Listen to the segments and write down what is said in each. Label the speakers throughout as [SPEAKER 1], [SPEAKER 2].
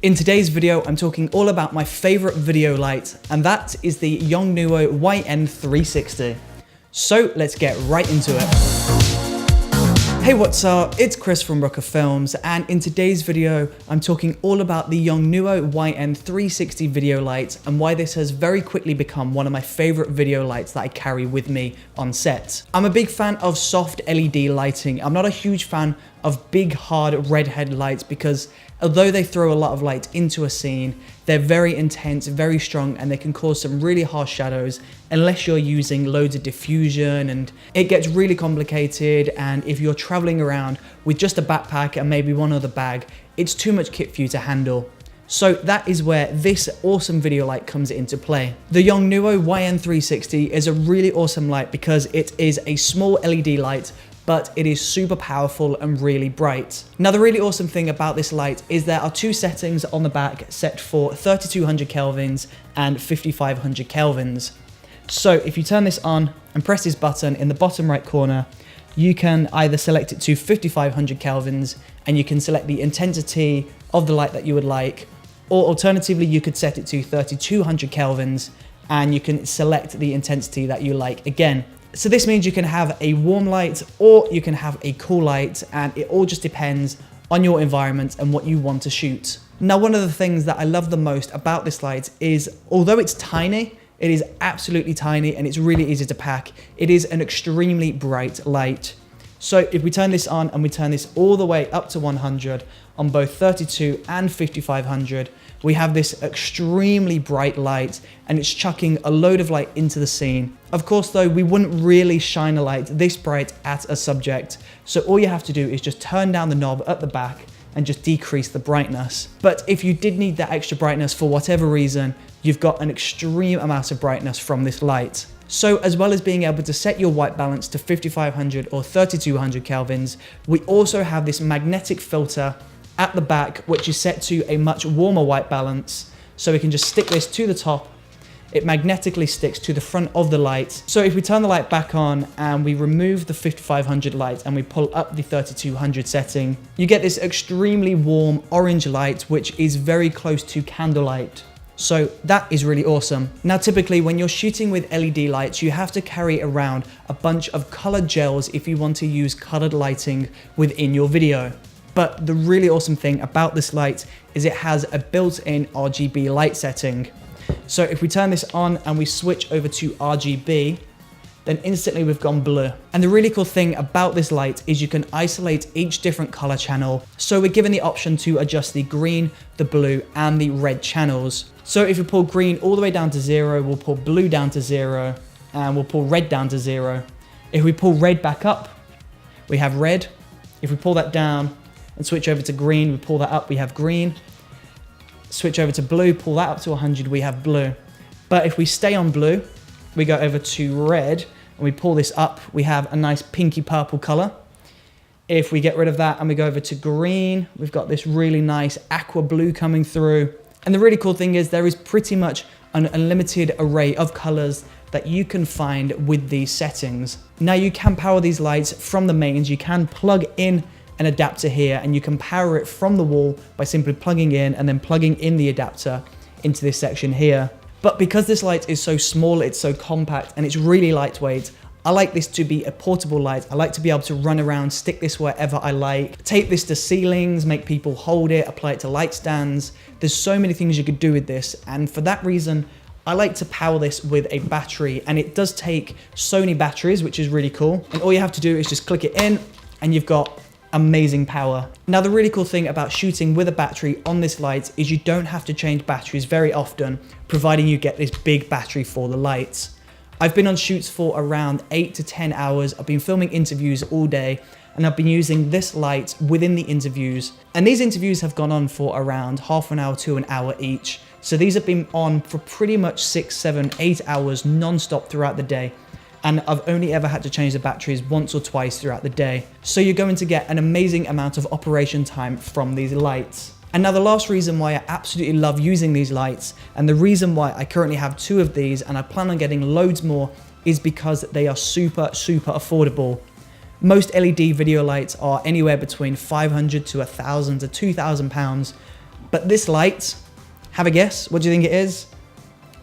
[SPEAKER 1] In today's video, I'm talking all about my favorite video light, and that is the Yongnuo YN360. So let's get right into it. Hey, what's up? It's Chris from Brooker Films, and in today's video, I'm talking all about the Yongnuo YN360 video light and why this has very quickly become one of my favorite video lights that I carry with me on set. I'm a big fan of soft LED lighting. I'm not a huge fan of big, hard red headlights because although they throw a lot of light into a scene, they're very intense, very strong, and they can cause some really harsh shadows unless you're using loads of diffusion, and it gets really complicated. And if you're traveling around with just a backpack and maybe one other bag, it's too much kit for you to handle. So that is where this awesome video light comes into play. The Yongnuo YN360 is a really awesome light because it is a small LED light, but it is super powerful and really bright. Now, the really awesome thing about this light is there are two settings on the back set for 3200 kelvins and 5500 kelvins. So if you turn this on and press this button in the bottom right corner, you can either select it to 5500 kelvins and you can select the intensity of the light that you would like, or alternatively, you could set it to 3200 kelvins and you can select the intensity that you like again. So this means you can have a warm light or you can have a cool light, and it all just depends on your environment and what you want to shoot. Now, one of the things that I love the most about this light is, although it's tiny, it is absolutely tiny and it's really easy to pack. It is an extremely bright light. So if we turn this on and we turn this all the way up to 100 on both 32 and 5500, we have this extremely bright light and it's chucking a load of light into the scene. Of course though, we wouldn't really shine a light this bright at a subject. So all you have to do is just turn down the knob at the back and just decrease the brightness. But if you did need that extra brightness for whatever reason, you've got an extreme amount of brightness from this light. So as well as being able to set your white balance to 5500 or 3200 kelvins, we also have this magnetic filter at the back, which is set to a much warmer white balance. So we can just stick this to the top. It magnetically sticks to the front of the light. So if we turn the light back on and we remove the 5500 light and we pull up the 3200 setting, you get this extremely warm orange light, which is very close to candlelight. So that is really awesome. Now, typically when you're shooting with LED lights, you have to carry around a bunch of colored gels if you want to use colored lighting within your video. But the really awesome thing about this light is it has a built-in RGB light setting. So if we turn this on and we switch over to RGB, then instantly we've gone blue. And the really cool thing about this light is you can isolate each different color channel. So we're given the option to adjust the green, the blue, and the red channels. So if we pull green all the way down to 0, we'll pull blue down to 0, and we'll pull red down to 0. If we pull red back up, we have red. If we pull that down and switch over to green, we pull that up, we have green. Switch over to blue, pull that up to 100, we have blue. But if we stay on blue, we go over to red, and we pull this up, we have a nice pinky purple color. If we get rid of that and we go over to green, we've got this really nice aqua blue coming through. And the really cool thing is there is pretty much an unlimited array of colors that you can find with these settings. Now, you can power these lights from the mains. You can plug in an adapter here and you can power it from the wall by simply plugging in and then plugging in the adapter into this section here. But because this light is so small, it's so compact and it's really lightweight, I like this to be a portable light. I like to be able to run around, stick this wherever I like, tape this to ceilings, make people hold it, apply it to light stands. There's so many things you could do with this. And for that reason, I like to power this with a battery, and it does take Sony batteries, which is really cool. And all you have to do is just click it in and you've got amazing power. Now, the really cool thing about shooting with a battery on this light is you don't have to change batteries very often, providing you get this big battery for the lights. I've been on shoots for around 8 to 10 hours. I've been filming interviews all day, and I've been using this light within the interviews. And these interviews have gone on for around half an hour to an hour each. So these have been on for pretty much 6, 7, 8 hours non-stop throughout the day. And I've only ever had to change the batteries once or twice throughout the day. So you're going to get an amazing amount of operation time from these lights. And now the last reason why I absolutely love using these lights, and the reason why I currently have 2 of these and I plan on getting loads more, is because they are super affordable. Most LED video lights are anywhere between 500 to 1,000 to 2,000 pounds, But this light, have a guess, what do you think it is?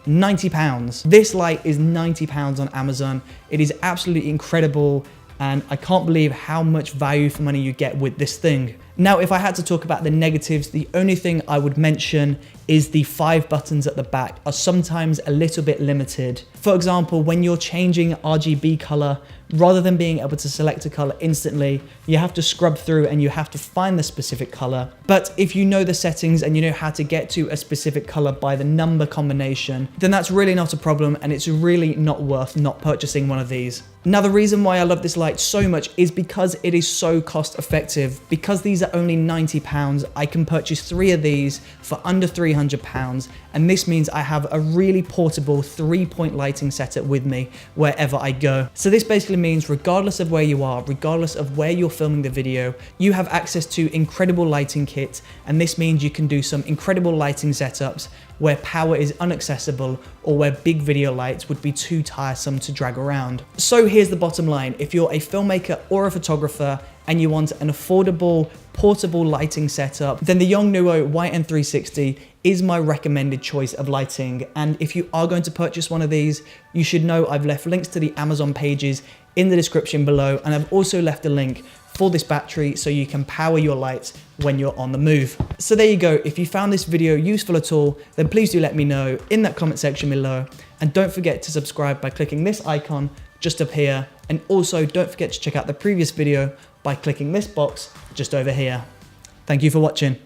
[SPEAKER 1] £90. This light is £90 on Amazon. It is absolutely incredible, and I can't believe how much value for money you get with this thing. Now, if I had to talk about the negatives, the only thing I would mention is the 5 buttons at the back are sometimes a little bit limited. For example, when you're changing RGB color, rather than being able to select a color instantly, you have to scrub through and you have to find the specific color. But if you know the settings and you know how to get to a specific color by the number combination, then that's really not a problem, and it's really not worth not purchasing one of these. Now, the reason why I love this light so much is because it is so cost effective. Because these are only £90, I can purchase 3 of these for under £300, and this means I have a really portable 3-point lighting setup with me wherever I go. So this basically means regardless of where you are, regardless of where you're filming the video, you have access to incredible lighting kit, and this means you can do some incredible lighting setups where power is inaccessible or where big video lights would be too tiresome to drag around. So here's the bottom line. If you're a filmmaker or a photographer and you want an affordable, portable lighting setup, then the Yongnuo YN360 is my recommended choice of lighting. And if you are going to purchase one of these, you should know I've left links to the Amazon pages in the description below, and I've also left a link for this battery so you can power your lights when you're on the move. So there you go. If you found this video useful at all, then please do let me know in that comment section below. And don't forget to subscribe by clicking this icon just up here. And also don't forget to check out the previous video by clicking this box just over here. Thank you for watching.